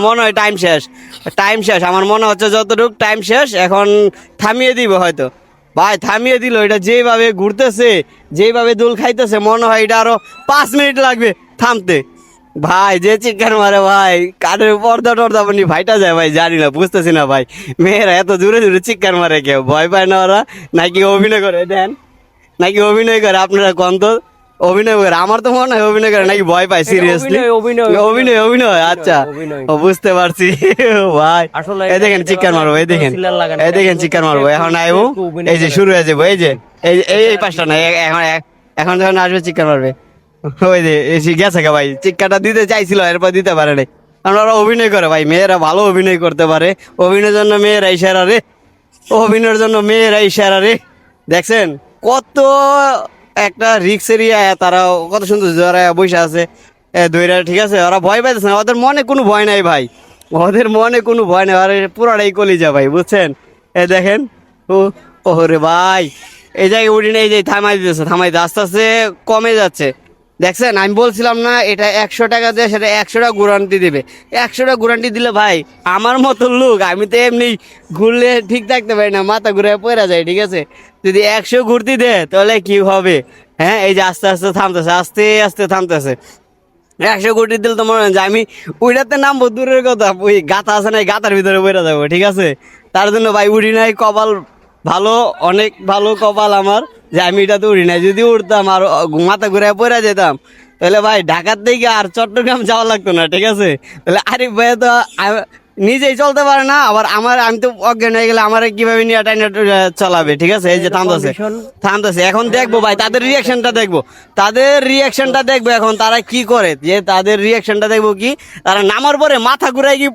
মনে হয় টাইম শেষ, টাইম শেষ আমার মনে হচ্ছে, যতটুকু টাইম শেষ। এখন থামিয়ে দিব হয়তো, ভাই থামিয়ে দিল। এটা যেভাবে ঘুরতেছে, যেভাবে দোল খাইতেছে, মনে হয় এটা আরো 5 মিনিট লাগবে থামতে। ভাই যে চিৎকার মারে ভাই, কানের পর্দা টর্দা আপনি ভাইটা যায় ভাই, জানি না, বুঝতেছি না ভাই। মেয়েরা এত জোরে জোরে চিৎকার মারে, কেউ ভয় পায় না ওরা, নাকি অভিনয় করে দেন, নাকি অভিনয় করে? আপনারা কোন তো অভিনয় করে? আমার তো মনে হয় অভিনয় করে, নাকি ভয় পায় সিরিয়াসলি? অভিনয় অভিনয়, আচ্ছা ও বুঝতে পারছি ভাই। আসলে এই দেখেন চিৎকার মারবো, এই দেখেন, এই দেখেন চিৎকার মারবো। এখন আইবো, এই যে শুরু হয়ে যাবো, এই যে এই পাঁচটা না, এখন এখন যখন আসবে চিৎকার মারবে। ওই যে এসে গেছে গা ভাই, চিৎকারটা দিতে চাইছিল, এরপর দিতে পারে নাই। কারণ ওরা অভিনয় করে ভাই, মেয়েরা ভালো অভিনয় করতে পারে। অভিনয়ের জন্য মেয়েরা ইশারা রে, অভিনয়ের জন্য মেয়েরা ইশারা রে। দেখছেন কত একটা রিক্স এরিয়া, তারা কত সুন্দর যারা বসে আছে দইরা, ঠিক আছে? ওরা ভয় পাইতেছে না, ওদের মনে কোনো ভয় নাই ভাই, ওদের মনে কোনো ভয় নাই, আরে পুরাটাই কলিজা ভাই, বুঝছেন? দেখেন ও, ওরে ভাই এই জায়গায় উঠি না, এই যে থামাই দিতেছে, থামাই দিতে আস্তে আস্তে কমে যাচ্ছে। দেখছেন আমি বলছিলাম না, এটা 100 টাকা দেয়, সেটা 100 টাকা গ্যারান্টি দিবে। 100 টাকা গ্যারান্টি দিলে ভাই আমার মতো লোক, আমি তো এমনি ঘুরলে ঠিক থাকতে পারি না, মাথা ঘুরে পড়ে যায়, ঠিক আছে? যদি 100 ঘুরতে দেয় তাহলে কি হবে? হ্যাঁ, এই যে আস্তে আস্তে থামতেছে, আস্তে আস্তে থামতেছে। 100 কোটি দিলে তো মনে হয় যে আমি ওইটাতে নামবো দূরের কথা, ওই গাথা আছে না, গাথার ভিতরে বেরো যাবো, ঠিক আছে? তার জন্য ভাই উড়ি নাই, কপাল ভালো, অনেক ভালো কপাল আমার যে আমি এটাতে উড়ি নাই। যদি উঠতাম আর মাথা ঘুরে পড়ে যেতাম, তাহলে ভাই ঢাকার থেকে আর চট্টগ্রাম যাওয়া লাগতো না, ঠিক আছে? তাহলে আরিফ ভাই তো নিজেই চলতে পারে না, আবার আমি তো অজ্ঞান হয়ে গেলে আমার কিভাবে নিয়ে টাইনা চালাবে, ঠিক আছে? এই যে থামতেছে, থামতেছে, এখন দেখবো ভাই তাদের রিয়াকশনটা দেখবো, তাদের রিয়াকশনটা দেখবো এখন তারা কি করে, যে তাদের রিয়াকশনটা দেখবো কি, তারা নামার পরে মাথা ঘুরাই কি